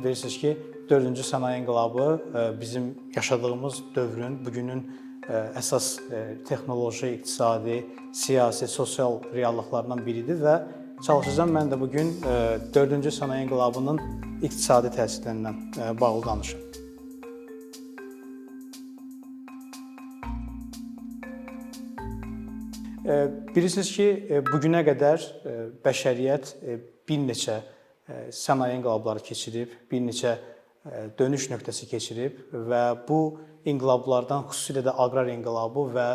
Bilirsiniz ki, 4-cü sənaye inqilabı bizim yaşadığımız dövrün, bugünün əsas texnoloji, iqtisadi, siyasi, sosial reallıqlarından biridir və çalışacağam mən də bugün 4-cü sənaye inqilabının iqtisadi təsirlərindən bağlı danışım. Bilirsiniz ki, bugünə qədər bəşəriyyət bir neçə sənaye inqilabları keçirib, bir neçə dönüş nöqtəsi keçirib və bu inqilablardan xüsusilə də aqrar inqilabı və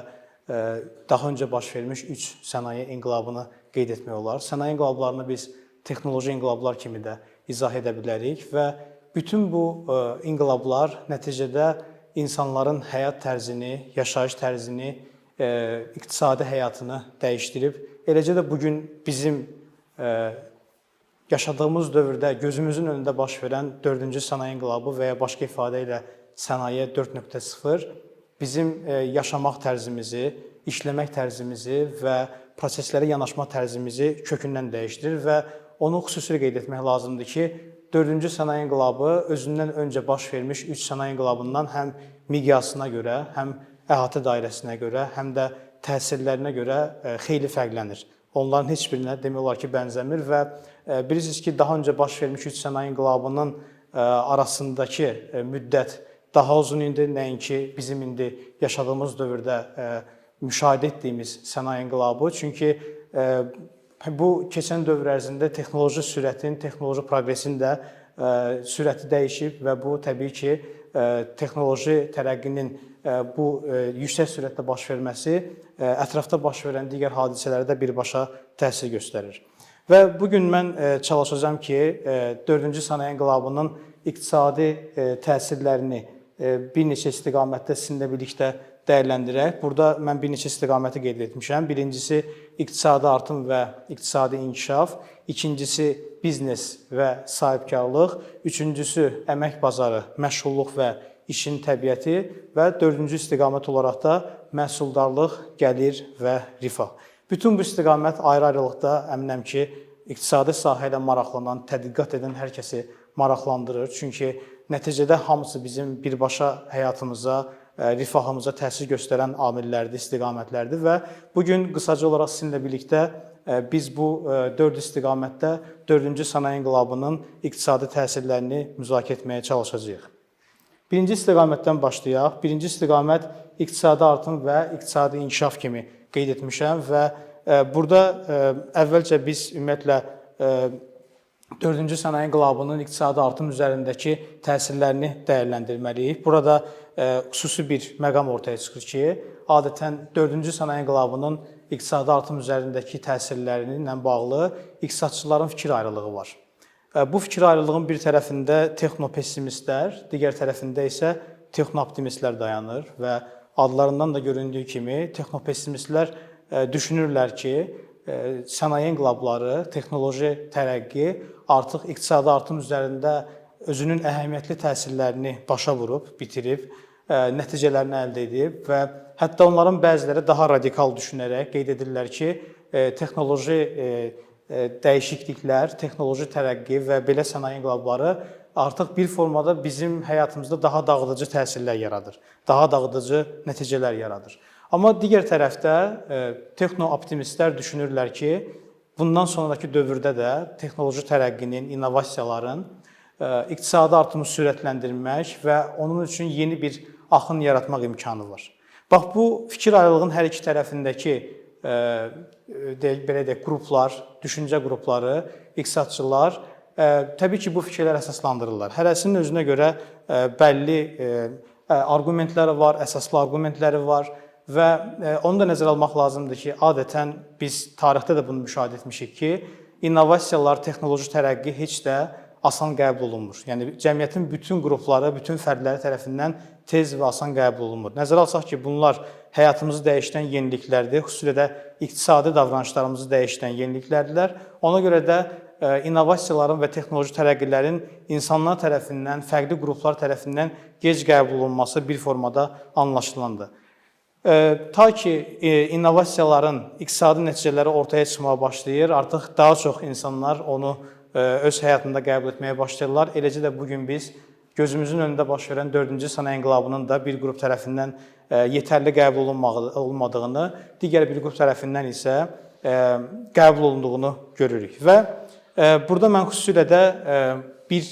daha öncə baş vermiş 3 sənaye inqilabını qeyd etmək olar. Sənaye inqilablarını biz texnoloji inqilablar kimi də izah edə bilərik və bütün bu inqilablar nəticədə insanların həyat tərzini, yaşayış tərzini, iqtisadi həyatını dəyişdirib. Eləcə də bugün bizim yaşadığımız dövrdə gözümüzün önündə baş verən 4-cü sənaye inqilabı və ya başqa ifadə ilə sənaye 4.0 bizim yaşamaq tərzimizi, işləmək tərzimizi və proseslərə yanaşma tərzimizi kökündən dəyişdirir və onu xüsusilə qeyd etmək lazımdır ki, 4-cü sənaye inqilabı özündən öncə baş vermiş 3 sənaye inqilabından həm miqyasına görə, həm əhatə dairəsinə görə, həm də təsirlərinə görə xeyli fərqlənir. Onların heç birinə demək olar ki, bənzəmir və bilirsiniz ki, daha öncə baş vermiş 3 sənaye inqilabının arasındakı müddət daha uzun idi, nəinki bizim indi yaşadığımız dövrdə müşahidə etdiyimiz sənaye inqilabı. Çünki bu keçən dövr ərzində texnoloji sürətin, texnoloji progresin də sürəti dəyişib və bu təbii ki, texnoloji tərəqqinin bu yüksək sürətlə baş verməsi ətrafda baş verən digər hadisələrdə birbaşa təsir göstərir. Və bugün mən çalışacağam ki, 4-cü sənaye inqilabının iqtisadi təsirlərini bir neçə istiqamətdə sizinlə birlikdə dəyərləndirək. Burada mən bir neçə istiqaməti qeyd etmişəm. Birincisi, iqtisadi artım və iqtisadi inkişaf. İkincisi, biznes və sahibkarlıq. Üçüncüsü, əmək bazarı, məşğulluq və işin təbiəti və dördüncü istiqamət olaraq da məhsuldarlıq, gəlir və rifah. Bütün bu istiqamət ayrı-ayrılıqda əminəm ki, iqtisadi sahə ilə maraqlanan, tədqiqat edən hər kəsi maraqlandırır. Çünki nəticədə hamısı bizim birbaşa həyatımıza, rifahımıza təsir göstərən amillərdir, istiqamətlərdir və bugün qısaca olaraq sizinlə birlikdə biz bu 4 istiqamətdə 4-cü sənaye inqilabının iqtisadi təsirlərini müzakirə etməyə çalışacağıq. Birinci istiqamətdən başlayaq. Birinci istiqamət iqtisadi artım və iqtisadi inkişaf kimi qeyd etmişəm və burada əvvəlcə biz ümumiyyətlə 4-cü sənaye inqilabının iqtisadi artım üzərindəki təsirlərini dəyərləndirməliyik. Burada xüsusi bir məqam ortaya çıxır ki, adətən 4-cü sənaye inqilabının iqtisadi artım üzərindəki təsirlərinə bağlı iqtisadçıların fikir ayrılığı var. Bu fikir ayrılığın bir tərəfində texnopessimistlər, digər tərəfində isə texnooptimistlər dayanır və adlarından da göründüyü kimi texnopessimistlər düşünürlər ki, sənaye inqilabları, texnoloji tərəqqi artıq iqtisadi artım üzərində özünün əhəmiyyətli təsirlərini başa vurub, bitirib, nəticələrini əldə edib və hətta onların bəziləri daha radikal düşünərək qeyd edirlər ki, texnoloji dəyişikliklər, texnoloji tərəqqi və belə sənaye inqilabları artıq bir formada bizim həyatımızda daha dağıdıcı təsirlər yaradır, daha dağıdıcı nəticələr yaradır. Amma digər tərəfdə texnooptimistlər düşünürlər ki, bundan sonraki dövrdə də texnoloji tərəqqinin, innovasiyaların iqtisadi artımı sürətləndirmək və onun üçün yeni bir axın yaratmaq imkanı var. Bax, bu fikir ayrılığının hər iki tərəfindəki belə deyək, qruplar, düşüncə qrupları, iqtisadçılar təbii ki, bu fikirlər əsaslandırırlar. Hərəsinin özünə görə bəlli arqumentləri var, əsaslı arqumentləri var və onu da nəzərə almaq lazımdır ki, adətən biz tarixdə də bunu müşahidə etmişik ki, innovasiyalar, texnoloji tərəqqi heç də asan qəbul olunmur. Yəni, cəmiyyətin bütün qrupları, bütün fərdləri tərəfindən tez və asan qəbul olunmur. Nəzərə alsaq ki, bunlar həyatımızı dəyişdən yeniliklərdir, xüsusilə də iqtisadi davranışlarımızı dəyişdən yeniliklərdirlər. Ona görə də innovasiyaların və texnoloji tərəqqilərin insanlar tərəfindən, fərqli qruplar tərəfindən gec qəbul olunması bir formada anlaşılandır. Ta ki, innovasiyaların iqtisadi nəticələri ortaya çıxmağa başlayır, artıq daha çox insanlar onu öz həyatında qəbul etməyə başlayırlar. Eləcə də bugün biz gözümüzün önündə baş verən 4-cü sənaye inqilabının da bir qrup tərəfindən yetərli qəbul olunmadığını, digər bir qrup tərəfindən isə qəbul olunduğunu görürük. Və burada mən xüsusilə də bir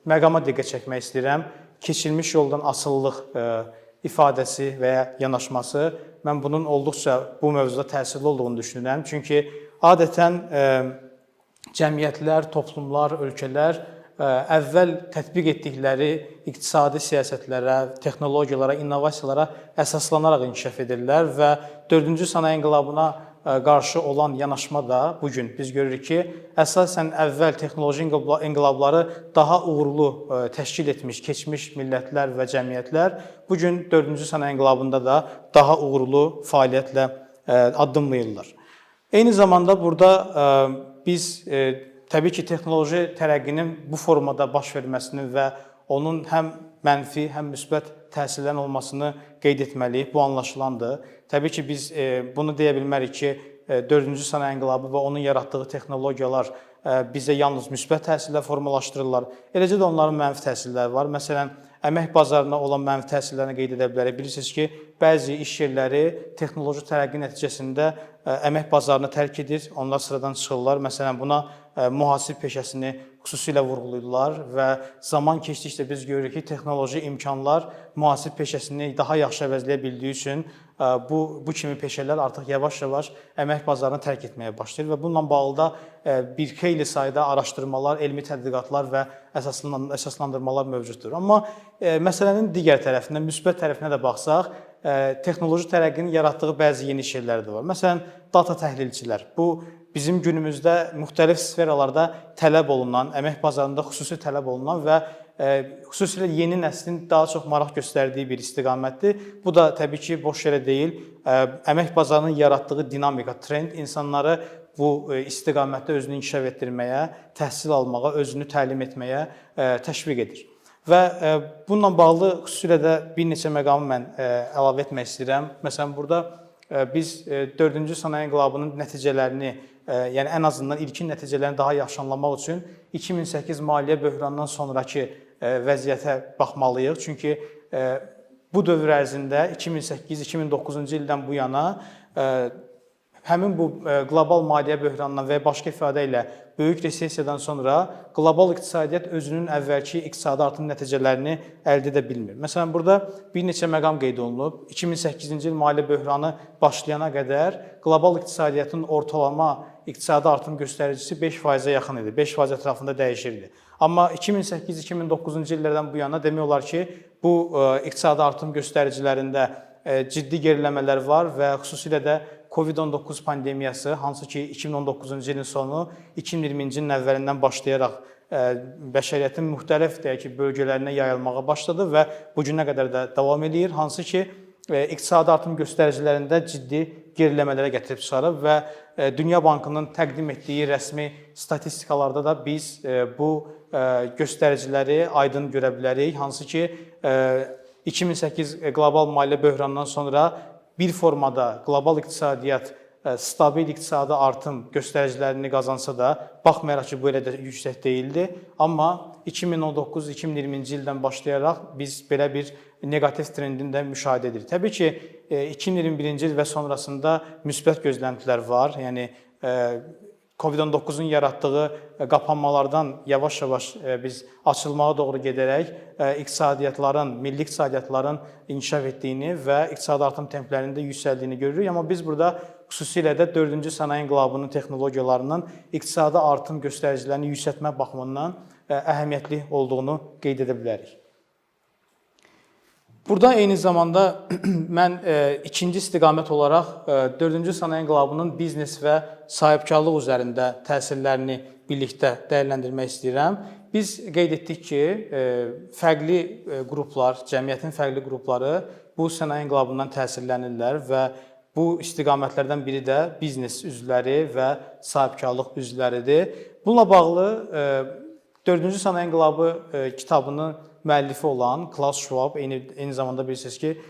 məqama diqqət çəkmək istəyirəm. Keçilmiş yoldan asıllıq ifadəsi və ya yanaşması, mən bunun olduqca bu mövzuda təsirli olduğunu düşünürəm. Çünki adətən cəmiyyətlər, toplumlar, ölkələr əvvəl tətbiq etdikləri iqtisadi siyasətlərə, texnologiyalara, innovasiyalara əsaslanaraq inkişaf edirlər və 4-cü sənaye inqilabına qarşı olan yanaşma da bugün biz görürük ki, əsasən əvvəl texnoloji inqilabları daha uğurlu təşkil etmiş, keçmiş millətlər və cəmiyyətlər bugün 4-cü sənaye inqilabında da daha uğurlu fəaliyyətlə addımlayırlar. Eyni zamanda burada biz təbii ki, texnoloji tərəqqinin bu formada baş verməsini və onun həm mənfi, həm müsbət təsirlərin olmasını qeyd etməliyik. Bu anlaşılandır. Təbii ki, biz bunu deyə bilmərik ki, 4-cü sənaye inqilabı və onun yaratdığı texnologiyalar bizə yalnız müsbət təsirlər formalaşdırırlar. Eləcə də onların mənfi təsirləri var. Məsələn, əmək bazarına olan mənfi təsirlərini qeyd edə bilərik. Bilirsiniz ki, bəzi iş yerləri texnoloji tərəqqi nəticəsində əmək bazarını tərk edir, onlar sıradan çıxırlar. Məsələn, buna mühasib peşəsini xüsusilə vurğulayırlar və zaman keçdikcə biz görürük ki, texnoloji imkanlar mühasib peşəsini daha yaxşı əvəzləyə bildiyi üçün bu kimi peşələr artıq yavaş-yavaş əmək bazarını tərk etməyə başlayır və bununla bağlı da bir xeyli sayda araşdırmalar, elmi tədqiqatlar və əsaslandırmalar mövcuddur. Amma məsələnin digər tərəfindən, müsbət tərəfinə də baxsaq, texnoloji tərəqqinin yaratdığı bəzi yeni şeylər də var. Məsələn, data təhlilçilər. Bu, bizim günümüzdə müxtəlif sferalarda tələb olunan, əmək bazarında xüsusi tələb olunan və xüsusilə yeni nəslin daha çox maraq göstərdiyi bir istiqamətdir. Bu da təbii ki, boş yerə deyil. Əmək bazarının yaratdığı dinamika, trend insanları bu istiqamətdə özünü inkişaf etdirməyə, təhsil almağa, özünü təlim etməyə təşviq edir. Və bununla bağlı xüsusilə də bir neçə məqamı mən əlavə etmək istəyirəm. Məsələn, burada biz 4-cü sənaye inqilabının nəticələrini, yəni ən azından ilkin nəticələrini daha yaxşı anlamaq üçün 2008 maliyyə böhranından sonraki vəziyyətə baxmalıyıq. Çünki bu dövr ərzində 2008-2009-cu ildən bu yana həmin bu qlobal maliyyə böhranından və başqa ifadə ilə böyük resessiyadan sonra qlobal iqtisadiyyat özünün əvvəlki iqtisadi artım nəticələrini əldə edə bilmir. Məsələn, burada bir neçə məqam qeyd olunub. 2008-ci il maliyyə böhranı başlayana qədər qlobal iqtisadiyyatın ortalama iqtisadi artım göstəricisi 5%-ə yaxın idi, 5% ətrafında dəyişirdi. Amma 2008-2009-cu illərdən bu yana demək olar ki, bu iqtisadi artım göstəricilərində ciddi geriləmələr var və xüsusilə də COVID-19 pandemiyası, hansı ki 2019-cu ilin sonu 2020-ci ilin əvvəlindən başlayaraq bəşəriyyətin müxtəlif deyək ki, bölgələrinə yayılmağa başladı və bu günə qədər də davam edir, hansı ki iqtisadi artım göstəricilərində ciddi geriləmələrə gətirib çıxarıb və Dünya Bankının təqdim etdiyi rəsmi statistikalarda da biz bu göstəriciləri aydın görə bilərik, hansı ki 2008 qlobal maliyyə böhranından sonra bir formada qlobal iqtisadiyyat stabil iqtisadi artım göstəricilərini qazansa da, baxmayaraq ki, bu elə də yüksək deyildi. Amma 2019-2020-ci ildən başlayaraq biz belə bir negativ trendini də müşahidə edirik. Təbii ki, 2021-ci il və sonrasında müsbət gözləntilər var. Yəni, COVID-19-un yaratdığı qapanmalardan yavaş-yavaş biz açılmağa doğru gedərək iqtisadiyyatların, milli iqtisadiyyatların inkişaf etdiyini və iqtisadi artım templərinin də yüksəldiyini görürük. Amma biz burada xüsusilə də 4-cü sənaye inqilabının texnologiyalarının iqtisadi artım göstəricilərini yüksəltmə baxımından əhəmiyyətli olduğunu qeyd edə bilərik. Burada eyni zamanda mən ikinci istiqamət olaraq 4-cü sənaye inqilabının biznes və sahibkarlıq üzərində təsirlərini birlikdə dəyərləndirmək istəyirəm. Biz qeyd etdik ki, fərqli qruplar, cəmiyyətin fərqli qrupları bu sənaye inqilabından təsirlənirlər və bu istiqamətlərdən biri də biznes üzvləri və sahibkarlıq üzvləridir. Bununla bağlı 4-cü sənaye inqilabı kitabının müəllifi olan Klaus Schwab, eyni zamanda bilirsiniz ki,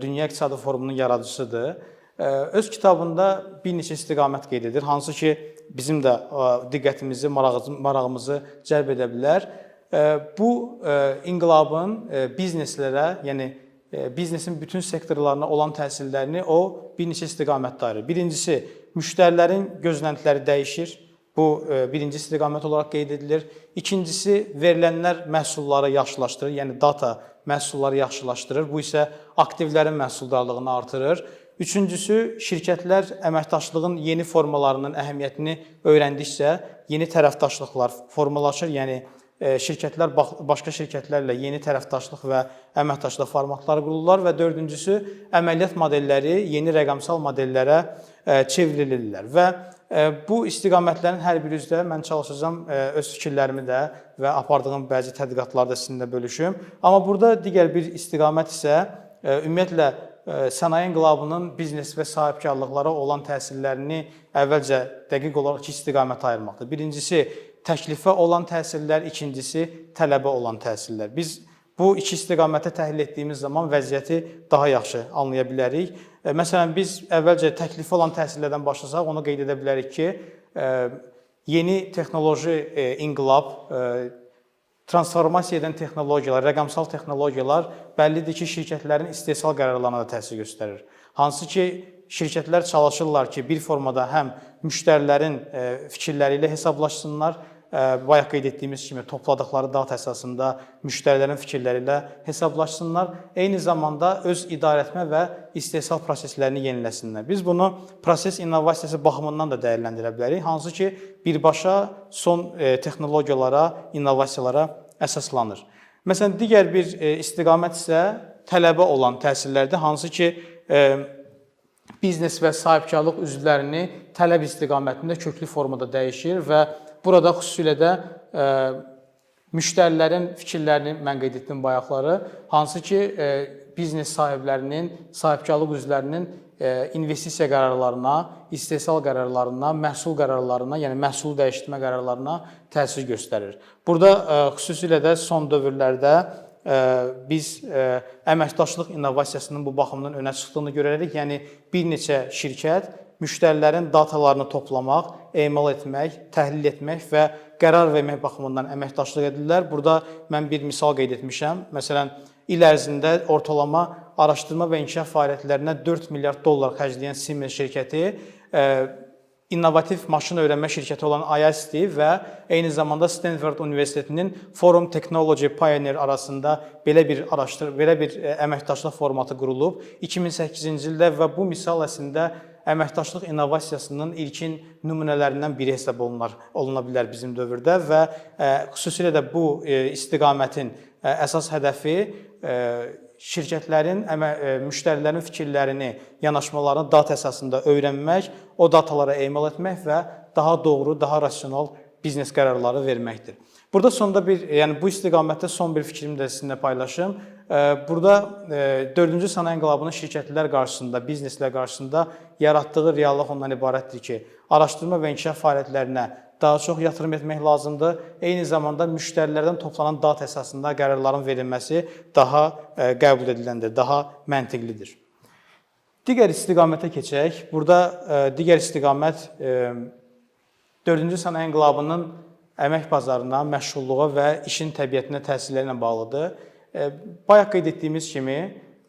Dünya İqtisadi Forumunun yaradıcısıdır. Öz kitabında bir neçə istiqamət qeyd edir, hansı ki, bizim də diqqətimizi, marağımızı cəlb edə bilər. Bu inqilabın bizneslərə, yəni biznesin bütün sektorlarına olan təsirlərini o bir neçə istiqamətdə ayırır. Birincisi, müştərilərin gözləntiləri dəyişir. Bu birinci istiqamət olaraq qeyd edilir. İkincisi, verilənlər məhsulları yaxşılaşdırır, yəni data məhsulları yaxşılaşdırır. Bu isə aktivlərin məhsuldarlığını artırır. Üçüncüsü, şirkətlər əməkdaşlığın yeni formalarının əhəmiyyətini öyrəndikcə yeni tərəfdaşlıqlar formalaşır. Yəni şirkətlər başqa şirkətlərlə yeni tərəfdaşlıq və əməkdaşlıq formatları qururlar və dördüncüsü, əməliyyat modelləri yeni rəqəmsal modellərə çevrilirlər və bu istiqamətlərin hər biri üzrə mən çalışacağam öz fikirlərimi də və apardığım bəzi tədqiqatlarda sizinlə bölüşüm. Amma burada digər bir istiqamət isə ümumiyyətlə sənaye inqilabının biznes və sahibkarlıqlara olan təsirlərini əvvəlcə dəqiq olaraq iki istiqamətə ayırmaqdır. Birincisi, təklifə olan təsirlər, ikincisi, tələbə olan təsirlər. Biz bu iki istiqamətə təhlil etdiyimiz zaman vəziyyəti daha yaxşı anlaya bilərik. Məsələn, biz əvvəlcə təklifə olan təsirlərdən başlasaq, onu qeyd edə bilərik ki, yeni texnoloji inqilab, transformasiya edən texnologiyalar, rəqəmsal texnologiyalar bəllidir ki, şirkətlərin istehsal qərarlarına da təsir göstərir. Hansı ki, şirkətlər çalışırlar ki, bir formada həm müştərilərin fikirləri ilə hesablaşsınlar, bayaq qeyd etdiyimiz kimi topladıqları data əsasında müştərilərin fikirləri ilə hesablaşsınlar, eyni zamanda öz idarəetmə və istehsal proseslərini yeniləsinlər. Biz bunu proses innovasiyası baxımından da dəyərləndirə bilərik, hansı ki, birbaşa son texnologiyalara, innovasiyalara əsaslanır. Məsələn, digər bir istiqamət isə tələbə olan təsirlərdir, hansı ki, biznes və sahibkarlıq üzvlərini tələb istiqamətində köklü formada dəyişir və burada xüsusilə də müştərilərin fikirlərini mən qeyd etdim bayaqları, hansı ki, biznes sahiblərinin, sahibkarlıq üzvlərinin investisiya qərarlarına, istehsal qərarlarına, məhsul qərarlarına, yəni məhsul dəyişdirmə qərarlarına təsir göstərir. Burada xüsusilə də son dövrlərdə biz əməkdaşlıq innovasiyasının bu baxımdan önə çıxdığını görərək, yəni bir neçə şirkət müştərilərin datalarını toplamaq, emal etmək, təhlil etmək və qərar vermək baxımından əməkdaşlıq edirlər. Burada mən bir misal qeyd etmişəm. Məsələn, il ərzində ortalama araşdırma və inkişaf fəaliyyətlərinə 4 milyard dollar xərcləyən Siemens şirkəti innovativ maşın öyrənmə şirkəti olan IST və eyni zamanda Stanford Universitetinin Forum Technology Pioneer arasında belə bir əməkdaşlıq formatı qurulub 2008-ci ildə və bu misal əslində əməkdaşlıq innovasiyasının ilkin nümunələrindən biri hesab oluna bilər bizim dövrdə və xüsusilə də bu istiqamətin əsas hədəfi şirkətlərin, müştərilərin fikirlərini, yanaşmalarını data əsasında öyrənmək, o datalara emal etmək və daha doğru, daha rasional biznes qərarları verməkdir. Burada sonda yəni bu istiqamətdə son bir fikrimi də sizinlə paylaşım. Burada 4-cü sənaye inqilabının şirkətlər qarşısında, bizneslər qarşısında yaratdığı reallıq ondan ibarətdir ki, araşdırma və inkişaf fəaliyyətlərinə daha çox yatırım etmək lazımdır. Eyni zamanda müştərilərdən toplanan data əsasında qərarların verilməsi daha qəbul ediləndir, daha məntiqlidir. Digər istiqamətə keçək. Burada digər istiqamət 4-cü sənaye inqilabının əmək bazarına, məşğulluğa və işin təbiətinə təsirləri ilə bağlıdır. Bayaq qeyd etdiyimiz kimi,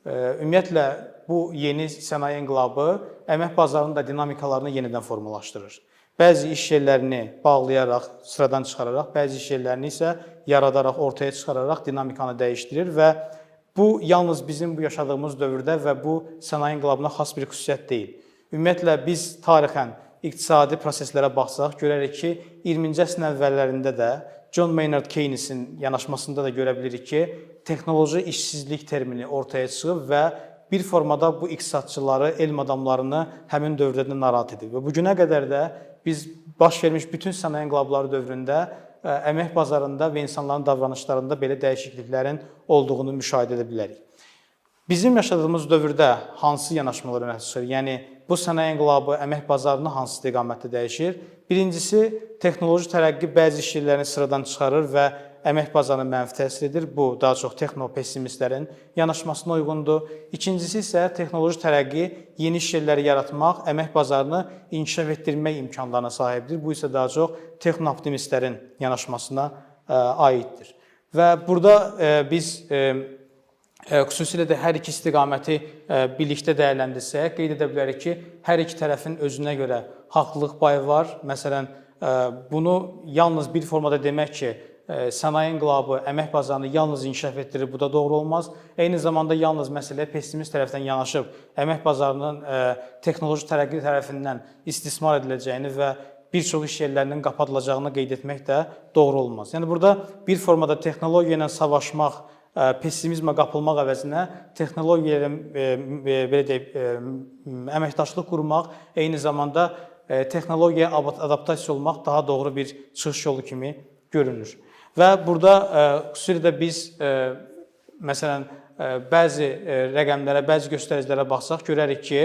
ümumiyyətlə bu yeni sənaye inqilabı əmək bazarının da dinamikalarını yenidən formalaşdırır. Bəzi iş yerlərini bağlayaraq, sıradan çıxararaq, bəzi iş yerlərini isə yaradaraq, ortaya çıxararaq dinamikanı dəyişdirir və bu yalnız bizim bu yaşadığımız dövrdə və bu sənaye inqilabına xas bir xüsusiyyət deyil. Ümumiyyətlə biz tarixən iqtisadi proseslərə baxsaq, görərik ki, 20-ci əsrin əvvəllərində də John Maynard Keynesin yanaşmasında da görə bilirik ki, texnoloji işsizlik termini ortaya çıxıb və bir formada bu iqtisadçıları, elm adamlarını həmin dövrdə narahat edib. Və bugünə qədər də biz baş vermiş bütün sənaye inqilabları dövründə əmək bazarında və insanların davranışlarında belə dəyişikliklərin olduğunu müşahidə edə bilərik. Bizim yaşadığımız dövrdə hansı yanaşmalar önə çıxır? Yəni, bu sənaye inqilabı əmək bazarını hansı istiqamətdə dəyişir? Birincisi, texnoloji tərəqqi bəzi iş yerlərini sıradan çıxarır və əmək bazarına mənfi təsir edir. Bu, daha çox texnopessimistlərin yanaşmasına uyğundur. İkincisi isə texnoloji tərəqqi yeni iş yerləri yaratmaq, əmək bazarını inkişaf etdirmək imkanlarına sahibdir. Bu isə daha çox texnooptimistlərin yanaşmasına aiddir. Və burada biz xüsusilə də hər iki istiqaməti birlikdə dəyərləndirsək, qeyd edə bilərik ki, hər iki tərəfin özünə görə haqlılıq payı var. Məsələn, bunu yalnız bir formada demək ki, sənaye inqilabı əmək bazarını yalnız inkişaf etdirir, bu da doğru olmaz. Eyni zamanda yalnız məsələyə pessimist tərəfdən yanaşıb, əmək bazarının texnoloji tərəqqi tərəfindən istismar ediləcəyini və bir çox iş yerlərinin qapadılacağını qeyd etmək də doğru olmaz. Yəni, burada bir formada texnologiya ilə savaşmaq, pessimizmə qapılmaq əvəzinə texnologiya ilə əməkdaşlıq qurmaq, eyni zamanda texnologiyaya adaptasiya olmaq daha doğru bir çıxış yolu kimi görünür. Və burada xüsusilə də biz, məsələn, bəzi rəqəmlərə, bəzi göstəricilərə baxsaq, görərik ki,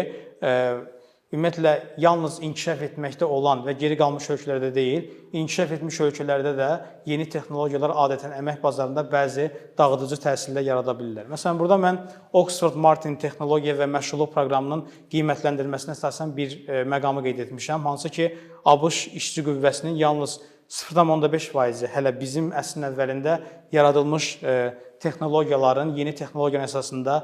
ümumiyyətlə, yalnız inkişaf etməkdə olan və geri qalmış ölkələrdə deyil, inkişaf etmiş ölkələrdə də yeni texnologiyalar adətən əmək bazarında bəzi dağıdıcı təsirlər yarada bilirlər. Məsələn, burada mən Oxford Martin Texnologiya və Məşğulluq proqramının qiymətləndirilməsinə əsasən bir məqamı qeyd etmişəm, hansı ki, ABŞ işçi qüvvəsinin yalnız 0,5% hələ bizim əsrin əvvəlində yaradılmış texnologiyaların, yeni texnologiyanın əsasında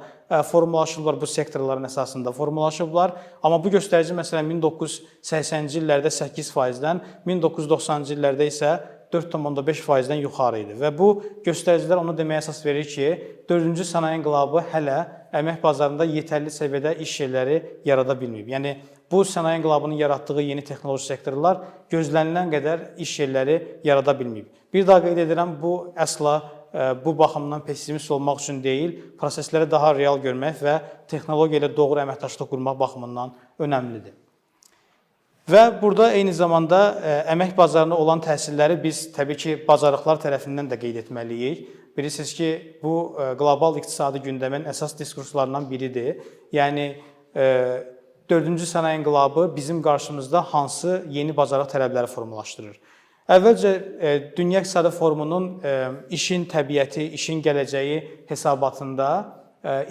formalaşıblar, bu sektorların əsasında formalaşıblar. Amma bu göstərici məsələn 1980-ci illərdə 8%-dən, 1990-cı illərdə isə 4,5%-dən yuxarı idi. Və bu göstəricilər onu deməyə əsas verir ki, 4-cü sənaye inqilabı hələ əmək bazarında yetərli səviyyədə iş yerləri yarada bilməyib. Yəni, bu sənaye inqilabının yaratdığı yeni texnoloji sektorlar gözlənilən qədər iş yerləri yarada bilməyib. Bir daha qeyd edirəm, bu əsla bu baxımdan pessimist olmaq üçün deyil, prosesləri daha real görmək və texnologiya ilə doğru əməkdaşlıq qurmaq baxımından önəmlidir. Və burada eyni zamanda əmək bazarına olan təsirləri biz təbii ki, bacarıqlar tərəfindən də qeyd etməliyik. Bilirsiniz ki, bu qlobal iqtisadi gündəmin əsas diskurslarından biridir. Yəni, 4-cü sənaye inqilabı bizim qarşımızda hansı yeni bacarıq tələbləri formalaşdırır? Əvvəlcə, Dünya İqtisadi Forumunun işin təbiəti, işin gələcəyi hesabatında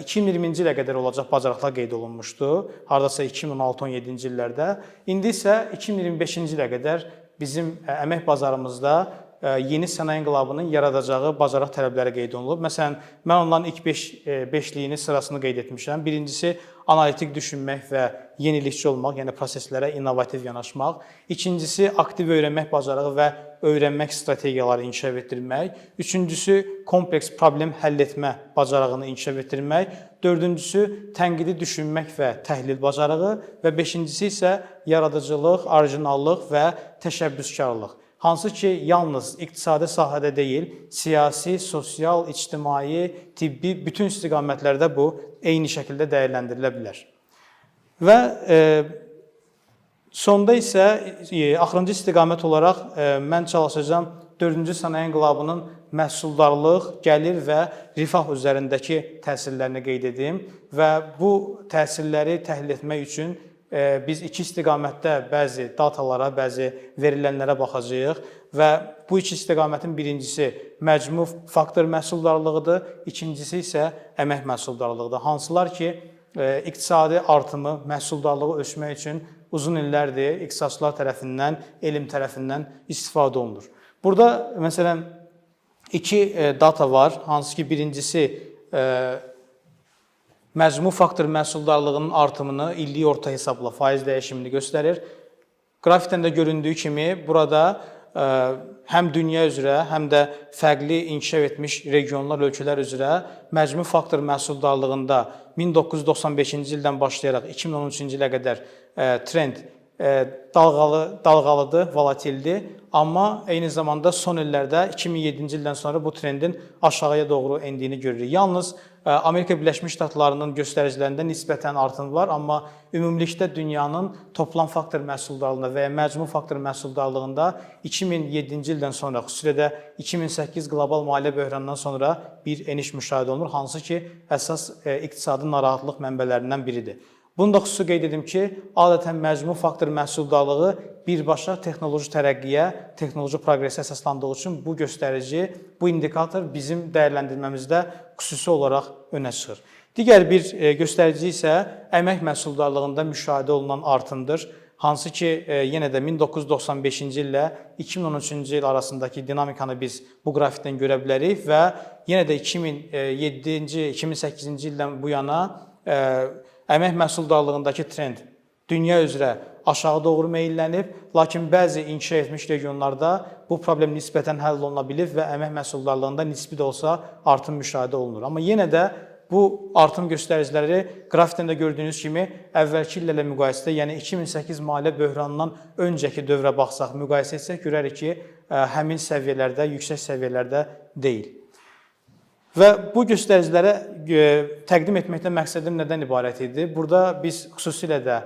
2020-ci ilə qədər olacaq bacarıqlar qeyd olunmuşdu, haradasa 2016-17-ci illərdə. İndi isə 2025-ci ilə qədər bizim əmək bazarımızda yeni sənaye inqilabının yaradacağı bacarıq tələbləri qeyd olunub. Məsələn, mən onların ilk beşliyini, sırasını qeyd etmişəm. Birincisi, analitik düşünmək və yenilikçi olmaq, yəni proseslərə innovativ yanaşmaq. İkincisi, aktiv öyrənmək bacarığı və öyrənmək strategiyaları inkişaf etdirmək. Üçüncüsü, kompleks problem həll etmə bacarığını inkişaf etdirmək. Dördüncüsü, tənqidi düşünmək və təhlil bacarığı. Və beşincisi isə yaradıcılıq, orijinallıq və təşəbbüskarlıq. Hansı ki, yalnız iqtisadi sahədə deyil, siyasi, sosial, ictimai, tibbi, bütün istiqamətlərdə bu eyni şəkildə dəyərləndirilə bilər. Və sonda isə axırıncı istiqamət olaraq mən çalışacağam 4-cü sənaye inqilabının məhsuldarlıq, gəlir və rifah üzərindəki təsirlərini qeyd edim və bu təsirləri təhlil etmək üçün biz iki istiqamətdə bəzi datalara, bəzi verilənlərə baxacağıq və bu iki istiqamətin birincisi məcmu faktor məhsuldarlığıdır, ikincisi isə əmək məhsuldarlığıdır. Hansılar ki, iqtisadi artımı, məhsuldarlığı ölçmək üçün uzun illərdir iqtisadçılar tərəfindən, elm tərəfindən istifadə olunur. Burada, məsələn, iki data var, hansı ki, birincisi məcmu faktor məhsuldarlığının artımını illik orta hesabla faiz dəyişimini göstərir. Qrafikdən də göründüyü kimi burada həm dünya üzrə, həm də fərqli inkişaf etmiş regionlar, ölkələr üzrə məcmu faktor məhsuldarlığında 1995-ci ildən başlayaraq 2013-cü ilə qədər trend dalğalıdır, volatildir. Amma eyni zamanda son illərdə 2007-ci ildən sonra bu trendin aşağıya doğru endiyini görürük. Yalnız Amerika Birləşmiş Ştatlarının göstəricilərində nisbətən artım var, amma ümumilikdə dünyanın toplam faktor məhsuldarlığında və ya məcmu faktor məhsuldarlığında 2007-ci ildən sonra, xüsusilə də 2008 qlobal maliyyə böhranından sonra bir eniş müşahidə olunur, hansı ki, əsas iqtisadi narahatlıq mənbələrindən biridir. Bunu da xüsusi qeyd edim ki, adətən məcmu faktor məhsuldarlığı birbaşa texnoloji tərəqqiyə, texnoloji progresə əsaslandığı üçün bu göstərici, bu indikator bizim dəyərləndirməmizdə xüsusi olaraq önə çıxır. Digər bir göstərici isə əmək məhsuldarlığında müşahidə olunan artımdır. Hansı ki, yenə də 1995-ci illə 2013-cü il arasındakı dinamikanı biz bu qrafikdən görə bilərik və yenə də 2007-ci, 2008-ci ildən bu yana əmək məhsuldarlığındakı trend dünya üzrə aşağı doğru meyllənib, lakin bəzi inkişaf etmiş regionlarda bu problem nisbətən həll oluna bilib və əmək məhsuldarlığında nisbi də olsa artım müşahidə olunur. Amma yenə də bu artım göstəriciləri qrafikdən də gördüyünüz kimi əvvəlki illərlə müqayisədə, yəni 2008 maliyyə böhranından öncəki dövrə baxsaq, müqayisə etsək, görərik ki, həmin səviyyələrdə, yüksək səviyyələrdə deyil. Və bu göstəricilərə təqdim etməkdən məqsədim nədən ibarət idi? Burada biz xüsusilə də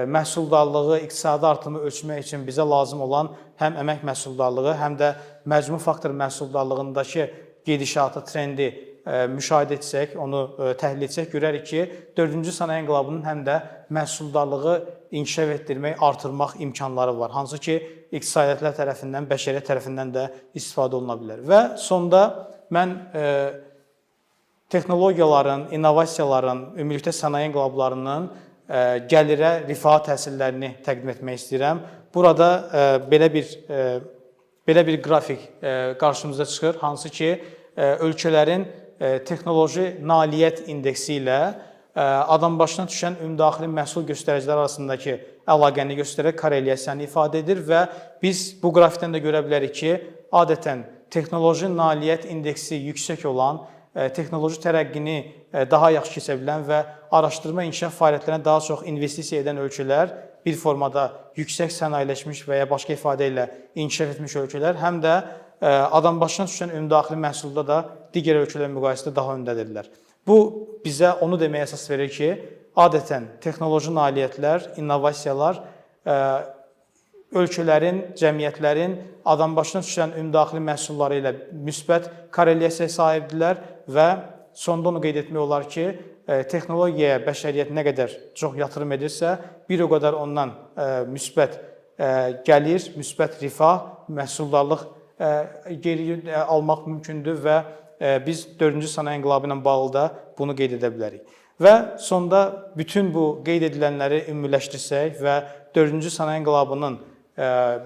məhsuldarlığı, iqtisadi artımı ölçmək üçün bizə lazım olan həm əmək məhsuldarlığı, həm də məcmu faktor məhsuldarlığındakı gedişatı, trendi müşahidə etsək, onu təhlil etsək, görərik ki, 4-cü sənaye inqilabının həm də məhsuldarlığı inkişaf etdirmək, artırmaq imkanları var. Hansı ki, iqtisadiyyatlar tərəfindən, bəşəriyyət tərəfindən də istifadə oluna bilər. Və sonda mən texnologiyaların, innovasiyaların, ümumilikdə sənaye inqilablarının gəlirə, rifaha təsirlərini təqdim etmək istəyirəm. Burada belə bir qrafik qarşımıza çıxır, hansı ki, ölkələrin texnoloji nailiyyət indeksi ilə adam başına düşən ümumdaxili məhsul göstəriciləri arasındakı əlaqəni göstərək korrelyasiyanı ifadə edir və biz bu qrafikdən də görə bilərik ki, adətən texnoloji nailiyyət indeksi yüksək olan, texnoloji tərəqqini daha yaxşı keçə bilən və araşdırma inkişaf fəaliyyətlərinə daha çox investisiya edən ölkələr, bir formada yüksək sənayeləşmiş və ya başqa ifadə ilə inkişaf etmiş ölkələr, həm də adam başına düşən ümumdaxili məhsulda da digər ölkələr müqayisədə daha öndədirlər. Bu, bizə onu deməyə əsas verir ki, adətən texnoloji nailiyyətlər, innovasiyalar ölkələrin, cəmiyyətlərin adam başına düşən ümumdaxili məhsulları ilə müsbət korrelyasiyaya sahibdirlər və sonda onu qeyd etmək olar ki, texnologiyaya bəşəriyyət nə qədər çox yatırım edirsə, bir o qədər ondan müsbət gəlir, müsbət rifah, məhsuldarlıq geri almaq mümkündür və biz 4-cü sənaye inqilabı ilə bağlı da bunu qeyd edə bilərik. Və sonda bütün bu qeyd edilənləri ümumiləşdirsək və 4-cü sənaye inqilabının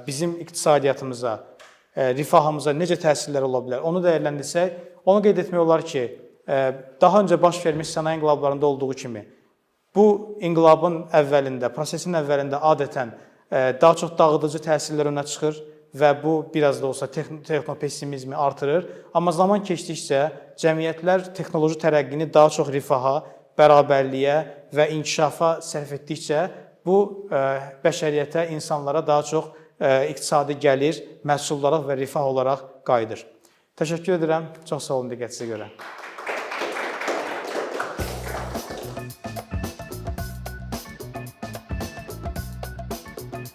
bizim iqtisadiyyatımıza, rifahımıza necə təsirləri ola bilər, onu dəyərləndirsək, onu qeyd etmək olar ki, daha öncə baş vermiş sənaye inqilablarında olduğu kimi, bu inqilabın əvvəlində, prosesin əvvəlində adətən daha çox dağıdıcı təsirlər önə çıxır və bu biraz da olsa texnopesimizmi artırır. Amma zaman keçdikcə cəmiyyətlər texnoloji tərəqqini daha çox rifaha, bərabərliyə və inkişafa sərf etdikcə bu bəşəriyyətə, insanlara daha çox iqtisadi gəlir, məhsuldarlıq və rifah olaraq qayıdır. Təşəkkür edirəm. Çox sağ olun diqqətinizə görə.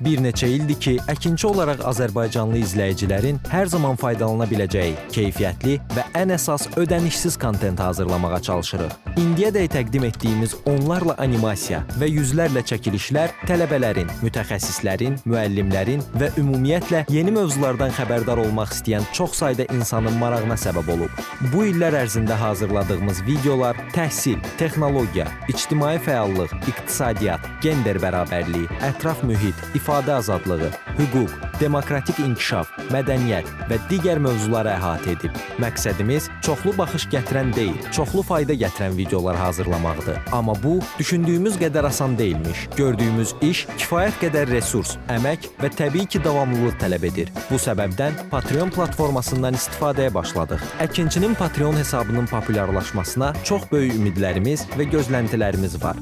Bir neçə ildir ki, əkinçi olaraq Azərbaycanlı izləyicilərin hər zaman faydalana biləcəyi, keyfiyyətli və ən əsas ödənişsiz kontent hazırlamağa çalışırıq. İndiyədək təqdim etdiyimiz onlarla animasiya və yüzlərlə çəkilişlər tələbələrin, mütəxəssislərin, müəllimlərin və ümumiyyətlə yeni mövzulardan xəbərdar olmaq istəyən çox sayda insanın marağına səbəb olub. Bu illər ərzində hazırladığımız videolar təhsil, texnologiya, ictimai fəallıq, iqtisadiyyat, gender bərabərliyi, ətraf mühit, ifadə azadlığı, hüquq, demokratik inkişaf, mədəniyyət və digər mövzuları əhatə edib. Məqsədimiz çoxlu baxış gətirən deyil, çoxlu fayda gətirən videolar hazırlamaqdır. Amma bu, düşündüyümüz qədər asan deyilmiş. Gördüyümüz iş kifayət qədər resurs, əmək və təbii ki, davamlılıq tələb edir. Bu səbəbdən Patreon platformasından istifadəyə başladıq. Əkinçinin Patreon hesabının populyarlaşmasına çox böyük ümidlərimiz və gözləntilərimiz var.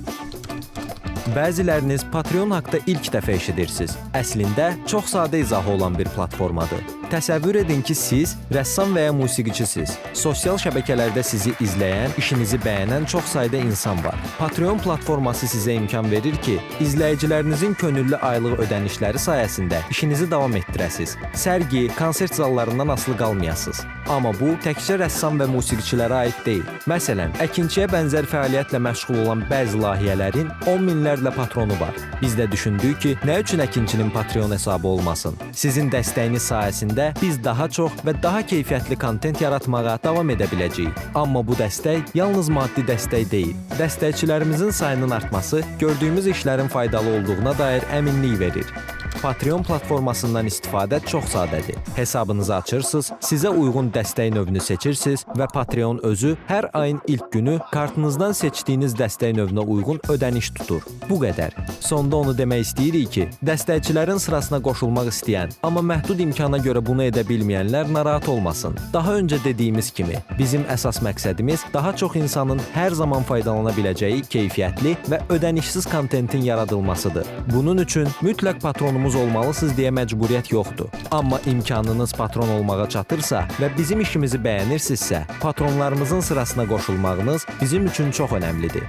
Bəziləriniz Patreon haqqında ilk dəfə eşidirsiniz. Əslində çox sadə izahı olan bir platformadır. Təsəvvür edin ki, siz rəssam və ya musiqiçisiniz. Sosial şəbəkələrdə sizi izləyən, işinizi bəyənən çox sayda insan var. Patreon platforması sizə imkan verir ki, izləyicilərinizin könüllü aylıq ödənişləri sayəsində işinizi davam etdirəsiniz. Sərgi, konsert zallarından asılı qalmayasınız. Amma bu təkcə rəssam və musiqiçilərə aid deyil. Məsələn, əkinçiyə bənzər fəaliyyətlə məşğul olan bəzi layihələrin 10 minlərlə patronu var. Biz də düşündük ki, nə üçün əkinçinin Patreon hesabı olmasın? Sizin dəstəyiniz sayəsində biz daha çox və daha keyfiyyətli kontent yaratmağa davam edə biləcəyik. Amma bu dəstək yalnız maddi dəstək deyil. Dəstəkçilərimizin sayının artması gördüyümüz işlərin faydalı olduğuna dair əminlik verir. Patreon platformasından istifadə çox sadədir. Hesabınızı açırsınız, sizə uyğun dəstək növünü seçirsiniz və Patreon özü hər ayın ilk günü kartınızdan seçdiyiniz dəstək növünə uyğun ödəniş tutur. Bu qədər. Sonda onu demək istəyirik ki, dəstəkçilərin sırasına qoşulmaq istəyən, amma məhdud imkana görə bunu edə bilməyənlər narahat olmasın. Daha öncə dediyimiz kimi, bizim əsas məqsədimiz daha çox insanın hər zaman faydalana biləcəyi keyfiyyətli və ödənişsiz kontentin yaradılmasıdır. Bunun üçün mütləq patronumuz olmalısınız deyə məcburiyyət yoxdur. Amma imkanınız patron olmağa çatırsa və bizim işimizi bəyənirsinizsə, patronlarımızın sırasına qoşulmağınız bizim üçün çox önəmlidir.